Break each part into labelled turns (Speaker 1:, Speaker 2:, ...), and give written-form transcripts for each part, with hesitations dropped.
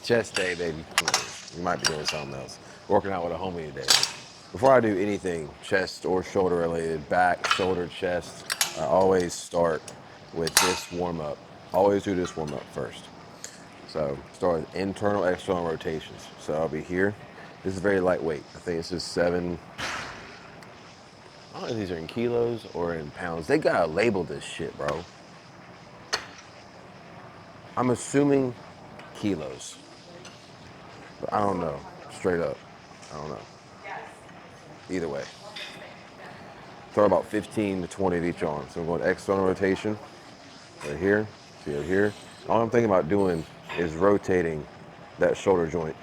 Speaker 1: chest day, baby. You might be doing something else. Working out with a homie today. Before I do anything chest or shoulder related, back, shoulder, chest, I always start with this warm up. Always do this warm up first. So start with internal, external rotations. So I'll be here. This is very lightweight. I think it's just 7. I don't know if these are in kilos or in pounds. They gotta label this shit, bro. I'm assuming kilos, but I don't know. Straight up, I don't know. Either way, throw about 15 to 20 of each arm. So I'm going external rotation, right here, see right here. All I'm thinking about doing is rotating that shoulder joint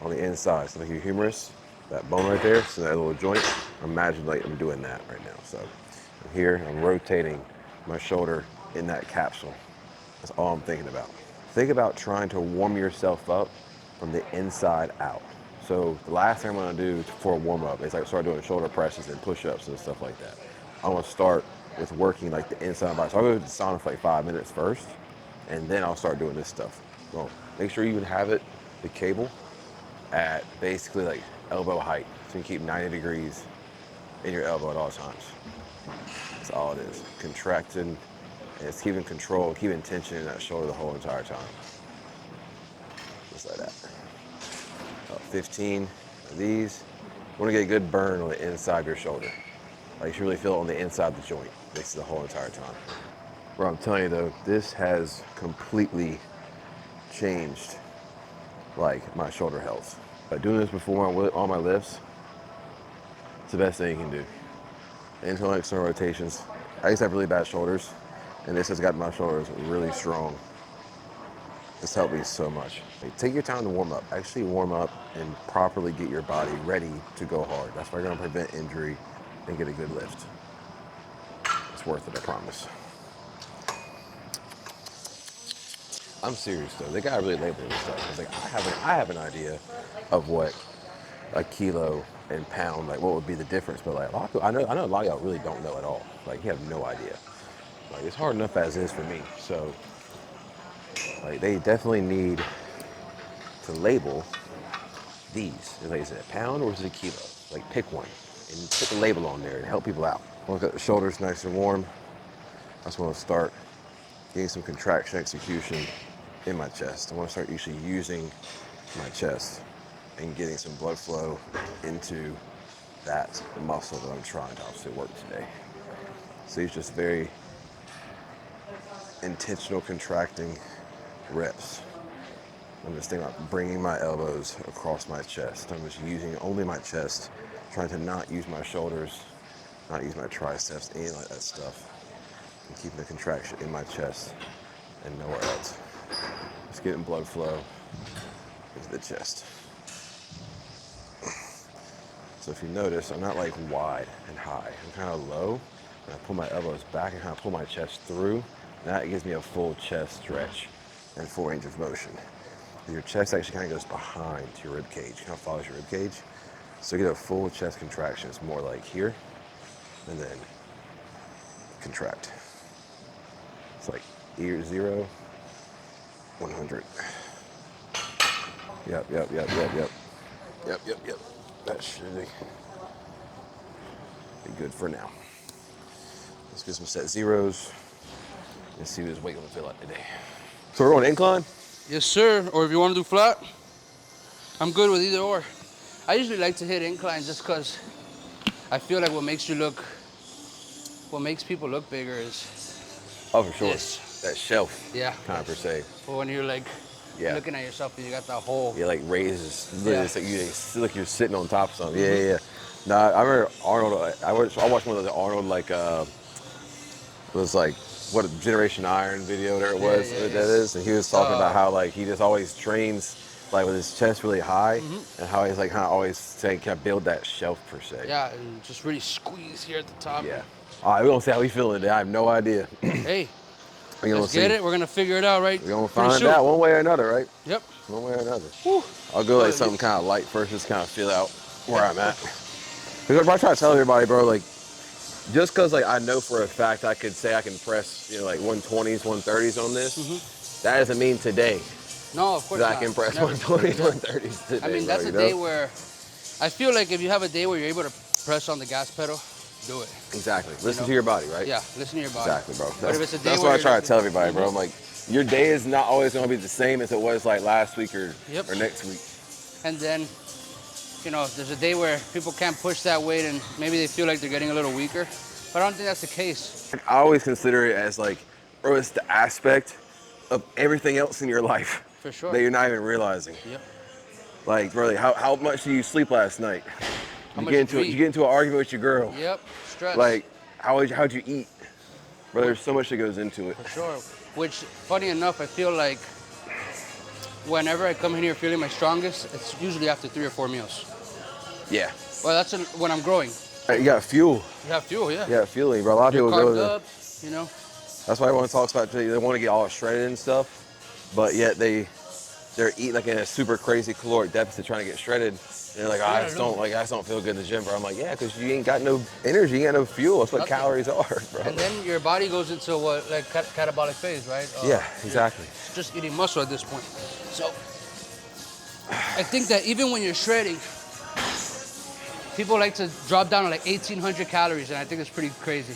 Speaker 1: on the inside. So like your humerus, that bone right there, so that little joint. Imagine like I'm doing that right now. So I'm here, I'm rotating my shoulder in that capsule. That's all I'm thinking about. Think about trying to warm yourself up from the inside out. So the last thing I'm gonna do for a warm up is like start doing shoulder presses and push-ups and stuff like that. I'm gonna start with working like the inside body. So I'll go to the sauna for like 5 minutes first, and then I'll start doing this stuff. So make sure you can have it, the cable, at basically like elbow height. So you can keep 90 degrees in your elbow at all times. That's all it is. Contracting, and it's keeping control, keeping tension in that shoulder the whole entire time. Just like that. About 15 of these. You want to get a good burn on the inside of your shoulder. Like you should really feel it on the inside of the joint, basically the whole entire time. Bro, I'm telling you though, this has completely changed like my shoulder health. Like doing this before on my lifts, it's the best thing you can do. Internal and external rotations. I used to have really bad shoulders, and this has gotten my shoulders really strong. It's helped me so much. Like, take your time to warm up. Actually warm up and properly get your body ready to go hard. That's why you're gonna prevent injury and get a good lift. It's worth it, I promise. I'm serious though. They gotta really label this stuff. It's like I have an idea of what a kilo and pound, like what would be the difference, but like a lot of people, I know a lot of y'all really don't know at all. Like you have no idea. Like it's hard enough as is for me. So like they definitely need to label these. Like is it a pound or is it a kilo? Like pick one and put the label on there and help people out. Once got the shoulders nice and warm, I just want to start getting some contraction execution in my chest. I want to start actually using my chest and getting some blood flow into that muscle that I'm trying to obviously work today. So it's just very intentional contracting reps. I'm just thinking about bringing my elbows across my chest. I'm just using only my chest, trying to not use my shoulders, not use my triceps, any like that stuff. And keeping the contraction in my chest and nowhere else. Just getting blood flow into the chest. So if you notice, I'm not like wide and high. I'm kind of low, and I pull my elbows back and kind of pull my chest through. That gives me a full chest stretch and full range of motion. Your chest actually kind of goes behind your rib cage, kind of follows your rib cage. So you get a full chest contraction. It's more like here, and then contract. It's like ear 0, 100. Yep. That should be good for now. Let's get some set zeros and see what his weight gonna feel like today. So we're going incline?
Speaker 2: Yes, sir. Or if you want to do flat, I'm good with either or. I usually like to hit incline just because I feel like what makes people look bigger is
Speaker 1: Oh, for sure.
Speaker 2: this.
Speaker 1: That shelf,
Speaker 2: Yeah.
Speaker 1: kind of per se.
Speaker 2: But when you're like
Speaker 1: Yeah.
Speaker 2: looking at yourself and you got that whole.
Speaker 1: Yeah, like raises.
Speaker 2: Yeah.
Speaker 1: It's like like you're sitting on top of something. Yeah. No, I remember Arnold. I watched one of those Arnold like it was like what a Generation Iron video there it was that is, and he was talking about how like he just always trains like with his chest really high, and how he's like kind of always saying can build that shelf per se.
Speaker 2: Yeah, and just really squeeze here at the top.
Speaker 1: Yeah. All right, we're gonna see how we feeling today. I have no idea.
Speaker 2: Hey,
Speaker 1: We're gonna
Speaker 2: let's get it. We're gonna figure it out, right?
Speaker 1: We're gonna
Speaker 2: pretty
Speaker 1: find
Speaker 2: soon.
Speaker 1: out one way or another, right?
Speaker 2: Yep.
Speaker 1: One way or another.
Speaker 2: Whew.
Speaker 1: I'll go like something kind of light first, just kind of feel out where I'm at. Because I try to tell everybody, bro, like, just because like I know for a fact I could say I can press, like 120s, 130s on this, that doesn't mean today.
Speaker 2: No, of course
Speaker 1: that I
Speaker 2: not.
Speaker 1: can press
Speaker 2: Never.
Speaker 1: 120s,
Speaker 2: Yeah.
Speaker 1: 130s today,
Speaker 2: I mean,
Speaker 1: bro,
Speaker 2: that's a
Speaker 1: you
Speaker 2: day
Speaker 1: know?
Speaker 2: where I feel like if you have a day where you're able to press on the gas pedal, do it.
Speaker 1: Exactly.
Speaker 2: You
Speaker 1: Listen
Speaker 2: know?
Speaker 1: to your body, right?
Speaker 2: Yeah, listen to your body.
Speaker 1: Exactly, bro.
Speaker 2: But if it's a day
Speaker 1: That's
Speaker 2: where
Speaker 1: what I
Speaker 2: you're
Speaker 1: try to
Speaker 2: looking,
Speaker 1: tell everybody, bro. I'm like, your day is not always going to be the same as it was like last week or
Speaker 2: Yep.
Speaker 1: next week.
Speaker 2: And then, you know, there's a day where people can't push that weight and maybe they feel like they're getting a little weaker. But I don't think that's the case.
Speaker 1: Like, I always consider it as like, bro, it's the aspect of everything else in your life
Speaker 2: For sure.
Speaker 1: that you're not even realizing.
Speaker 2: Yep.
Speaker 1: Like, bro, like, how much did you sleep last night?
Speaker 2: How much did you eat?
Speaker 1: You get into an argument with your girl.
Speaker 2: Yep. Stress.
Speaker 1: Like, how'd you eat? Bro, there's so much that goes into it.
Speaker 2: For sure. Which, funny enough, I feel like whenever I come in here feeling my strongest, it's usually after 3 or 4 meals.
Speaker 1: Yeah.
Speaker 2: Well, that's when I'm growing.
Speaker 1: You got fuel.
Speaker 2: You have fuel, yeah.
Speaker 1: You got fueling, bro. A lot of people go
Speaker 2: Carved
Speaker 1: to
Speaker 2: up, you know.
Speaker 1: That's why everyone talks about they want to get all shredded and stuff, but yet they're eating like in a super crazy caloric deficit trying to get shredded. And they're like, I just don't feel good in the gym, bro. I'm like, yeah, because you ain't got no energy, you ain't got no fuel. That's what
Speaker 2: Nothing.
Speaker 1: calories are, bro.
Speaker 2: And then your body goes into what, like catabolic phase, right?
Speaker 1: Yeah, exactly.
Speaker 2: It's just eating muscle at this point. So I think that even when you're shredding, people like to drop down to like 1,800 calories, and I think it's pretty crazy.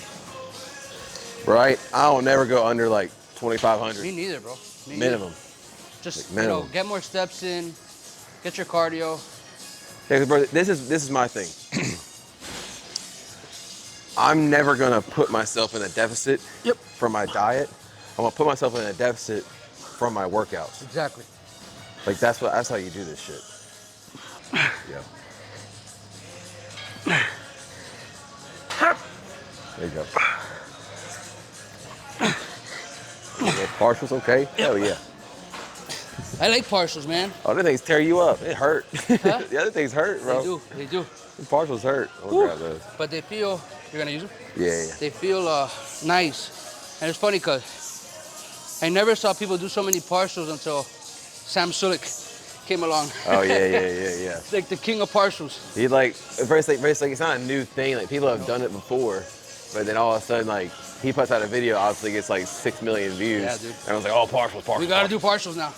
Speaker 1: Right? I don't never go under like 2,500
Speaker 2: Me neither, bro. Me
Speaker 1: minimum.
Speaker 2: neither. Just
Speaker 1: Like minimum.
Speaker 2: you know, get more steps in, get your cardio.
Speaker 1: Yeah, 'cause, bro, this is my thing. I'm never gonna put myself in a deficit from my diet. I'm gonna put myself in a deficit from my workouts.
Speaker 2: Exactly.
Speaker 1: Like that's how you do this shit. Yeah. There you go. Partials okay? Hell yeah.
Speaker 2: I like partials, man.
Speaker 1: Other things tear you up. It hurt.
Speaker 2: Huh?
Speaker 1: The other things hurt, bro.
Speaker 2: They do.
Speaker 1: The partials hurt. I'll grab those.
Speaker 2: But they feel, you're gonna use them?
Speaker 1: Yeah.
Speaker 2: They feel nice. And it's funny because I never saw people do so many partials until Sam Sulek came along.
Speaker 1: Oh yeah.
Speaker 2: It's like the king of partials.
Speaker 1: He like at first like it's not a new thing. Like people have done it before, but then all of a sudden like he puts out a video, obviously gets like 6 million views.
Speaker 2: Yeah, dude.
Speaker 1: And I was like, oh, partials.
Speaker 2: We gotta do partials now.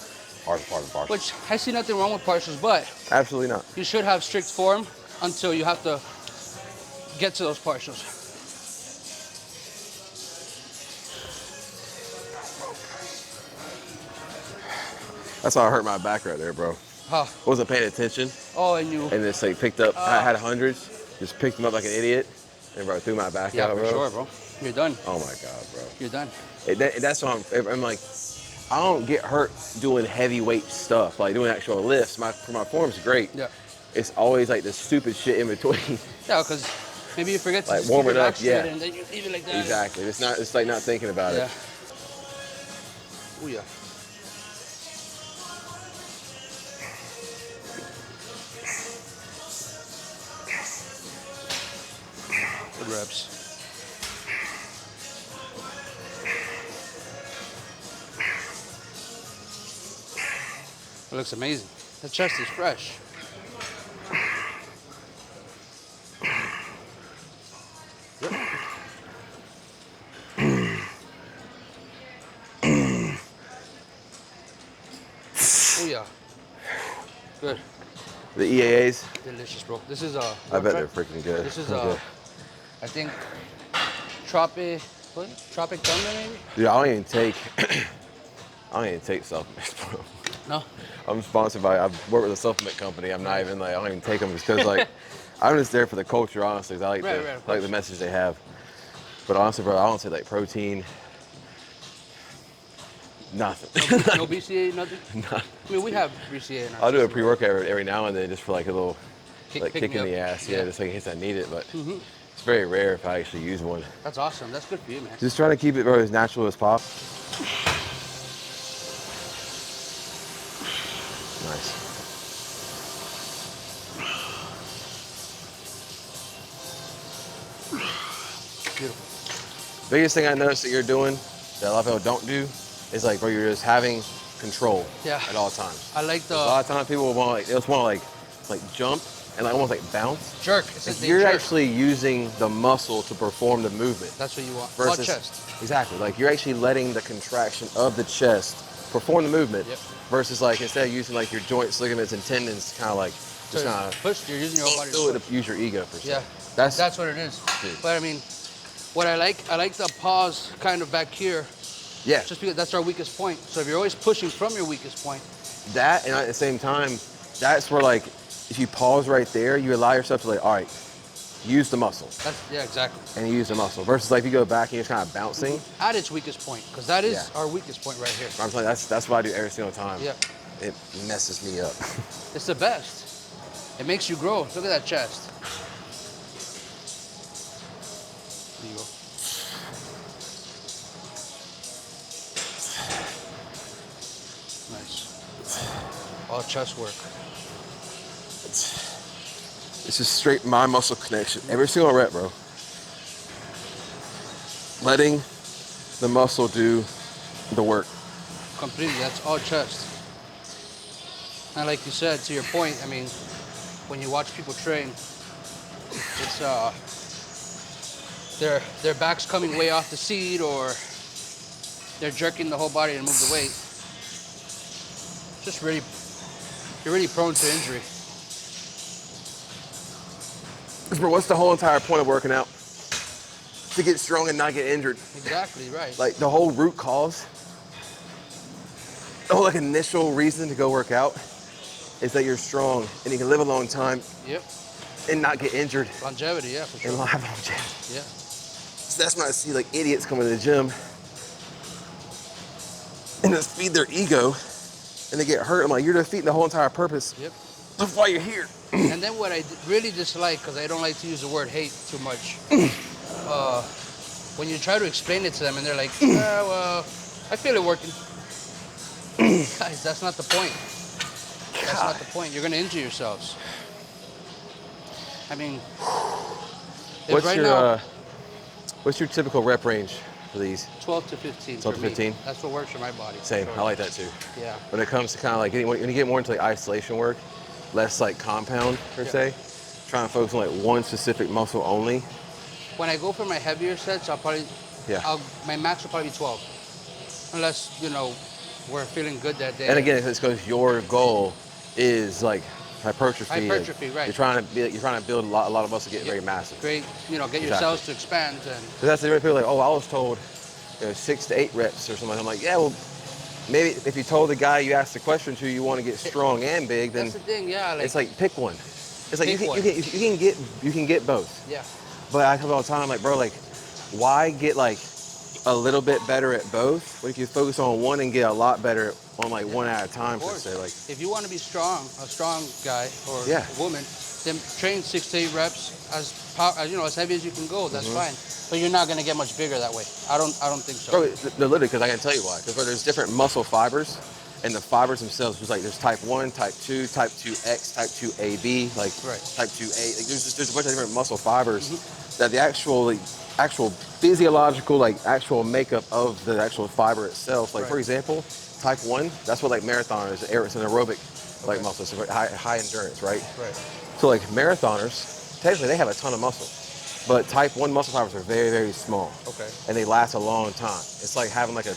Speaker 1: Partials.
Speaker 2: Which I see nothing wrong with partials, but
Speaker 1: Absolutely not.
Speaker 2: you should have strict form until you have to get to those partials.
Speaker 1: That's how I hurt my back right there, bro.
Speaker 2: Huh.
Speaker 1: Wasn't paying attention,
Speaker 2: Oh, and you.
Speaker 1: and just like picked up. I had hundreds, just picked them up like an idiot, and bro threw my back
Speaker 2: Yeah,
Speaker 1: out,
Speaker 2: for
Speaker 1: bro.
Speaker 2: sure, bro. You're done.
Speaker 1: Oh my god, bro.
Speaker 2: You're done.
Speaker 1: That's why I'm like, I don't get hurt doing heavyweight stuff, like doing actual lifts. My form's great.
Speaker 2: Yeah.
Speaker 1: It's always like the stupid shit in between.
Speaker 2: Yeah, because maybe you forget to
Speaker 1: Like
Speaker 2: just keep
Speaker 1: warm
Speaker 2: your
Speaker 1: it
Speaker 2: back
Speaker 1: up,
Speaker 2: straight
Speaker 1: yeah.
Speaker 2: and then you leave it like that.
Speaker 1: Exactly. It's like not thinking about
Speaker 2: Yeah.
Speaker 1: it.
Speaker 2: Oh yeah. Good reps. It looks amazing. The chest is fresh. Oh yeah. Good.
Speaker 1: The EAAs,
Speaker 2: Delicious, bro. This is
Speaker 1: I bet they're freaking good.
Speaker 2: This is
Speaker 1: Okay.
Speaker 2: I think Tropic Thunder maybe?
Speaker 1: Dude, I don't even take supplements, bro.
Speaker 2: No.
Speaker 1: I'm sponsored by. I've worked with a supplement company. I'm not even like. I don't even take them because like, I'm just there for the culture, honestly. 'Cause I like
Speaker 2: Right,
Speaker 1: I like the message they have. But honestly, bro, I don't take like protein. Nothing.
Speaker 2: No BCA, nothing?
Speaker 1: Nothing.
Speaker 2: I mean, we have BCA in our
Speaker 1: I'll do a
Speaker 2: system.
Speaker 1: pre-workout every now and then just for like a little
Speaker 2: Pick
Speaker 1: kick
Speaker 2: me
Speaker 1: in
Speaker 2: up.
Speaker 1: the ass. Yeah,
Speaker 2: Yeah.
Speaker 1: just like in case I need it. But it's very rare if I actually use one.
Speaker 2: That's awesome. That's good for you, man.
Speaker 1: Just trying to keep it, bro, as natural as possible. Nice.
Speaker 2: Beautiful.
Speaker 1: Biggest thing I noticed that you're doing that a lot of people don't do is like, bro, you're just having control
Speaker 2: Yeah.
Speaker 1: at all times.
Speaker 2: I like the
Speaker 1: A lot of times people will want they just want to like jump and like almost like bounce.
Speaker 2: jerk. It's
Speaker 1: Like
Speaker 2: a
Speaker 1: you're
Speaker 2: jerk.
Speaker 1: actually using the muscle to perform the movement.
Speaker 2: That's what you want.
Speaker 1: Versus
Speaker 2: All chest.
Speaker 1: Exactly. Like you're actually letting the contraction of the chest perform the movement
Speaker 2: Yep.
Speaker 1: versus like instead of using like your joints, ligaments, and tendons, kind of like just
Speaker 2: So
Speaker 1: kind of
Speaker 2: push. You're using your whole body to
Speaker 1: do it
Speaker 2: push.
Speaker 1: to use your ego per se.
Speaker 2: Yeah, that's what it is.
Speaker 1: Dude.
Speaker 2: But I mean, what I like the pause kind of back here,
Speaker 1: Yeah,
Speaker 2: just because that's our weakest point. So if you're always pushing from your weakest point,
Speaker 1: that, and at the same time, that's where like if you pause right there, you allow yourself to like, all right, use the muscle,
Speaker 2: yeah, exactly.
Speaker 1: and you use the muscle versus like if you go back and you're just kind of bouncing.
Speaker 2: At its weakest point, because that is
Speaker 1: Yeah.
Speaker 2: our weakest point right here.
Speaker 1: I'm telling you, that's what I do every single time.
Speaker 2: Yeah,
Speaker 1: It messes me up.
Speaker 2: it's the best. It makes you grow. Look at that chest. There you go. Nice. All chest work.
Speaker 1: It's just straight mind muscle connection. Every single rep, bro. Letting the muscle do the work.
Speaker 2: Completely. That's all chest. And like you said, to your point, I mean, when you watch people train, it's their back's coming way off the seat, or they're jerking the whole body to move the weight. Just really, you're really prone to injury.
Speaker 1: 'Cause, bro, what's the whole entire point of working out? To get strong and not get injured.
Speaker 2: Exactly right.
Speaker 1: Like the whole root cause, the whole like initial reason to go work out is that you're strong and you can live a long time
Speaker 2: Yep.
Speaker 1: and not get injured
Speaker 2: Longevity, yeah, for sure.
Speaker 1: and have longevity.
Speaker 2: Yeah.
Speaker 1: So that's when I see like idiots coming to the gym and just feed their ego and they get hurt. I'm like, you're defeating the whole entire purpose.
Speaker 2: Yep.
Speaker 1: That's why you're here.
Speaker 2: And then what I really dislike, because I don't like to use the word hate too much, when you try to explain it to them and they're like, yeah, well, I feel it working. Guys, that's not the point. That's not the point. You're going to injure yourselves. I mean, if right now,
Speaker 1: what's your typical rep range for these?
Speaker 2: 12 to 15
Speaker 1: 12
Speaker 2: for
Speaker 1: to 15?
Speaker 2: me. That's what works for my body.
Speaker 1: Same,
Speaker 2: Sure.
Speaker 1: I like that too.
Speaker 2: Yeah.
Speaker 1: When it comes to kind of like when you get more into like isolation work, less like compound per se, trying to focus on like one specific muscle only.
Speaker 2: When I go for my heavier sets, I'll probably, my max will probably be 12. Unless, you know, we're feeling good that day.
Speaker 1: And again, it's because your goal is like hypertrophy.
Speaker 2: Hypertrophy, right.
Speaker 1: You're trying to build a lot of muscle, get very massive.
Speaker 2: Great, you know, get your cells to expand. And
Speaker 1: Because that's the people are like, oh, I was told 6 to 8 reps or something. I'm like, yeah, well, maybe if you told the guy you asked the question to, you want to get strong and big, then
Speaker 2: that's the thing, yeah. Like,
Speaker 1: it's like pick one. It's like you can get both.
Speaker 2: Yeah.
Speaker 1: But I tell them all the time, like, bro, like, why get like a little bit better at both? What if you focus on one and get a lot better on like one at a time per se? Like,
Speaker 2: if you want to be strong, a strong guy or woman, then train 6 to 8 reps as heavy as you can go. That's fine. But you're not gonna get much bigger that way. I don't think so.
Speaker 1: bro, literally, because I can tell you why. Because there's different muscle fibers, and the fibers themselves, just like there's type 1, type 2, type 2X, type 2AB, like type 2A. Like there's a bunch of different muscle fibers that the actual physiological, like actual makeup of the actual fiber itself. Like for example, type 1, that's what like marathoners, it's an aerobic like muscle, it's high endurance, right? Right. So like marathoners, technically they have a ton of muscle. But type 1 muscle fibers are very, very small. Okay. And they last a long time. It's like having like a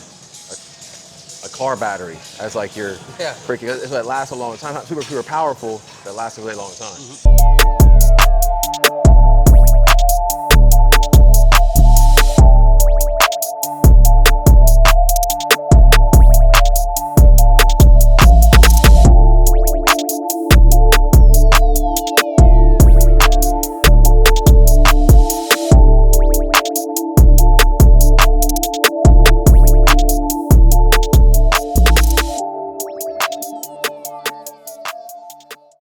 Speaker 1: car battery as like your freaking, it lasts a long time. Not super powerful, but it lasts a really long time.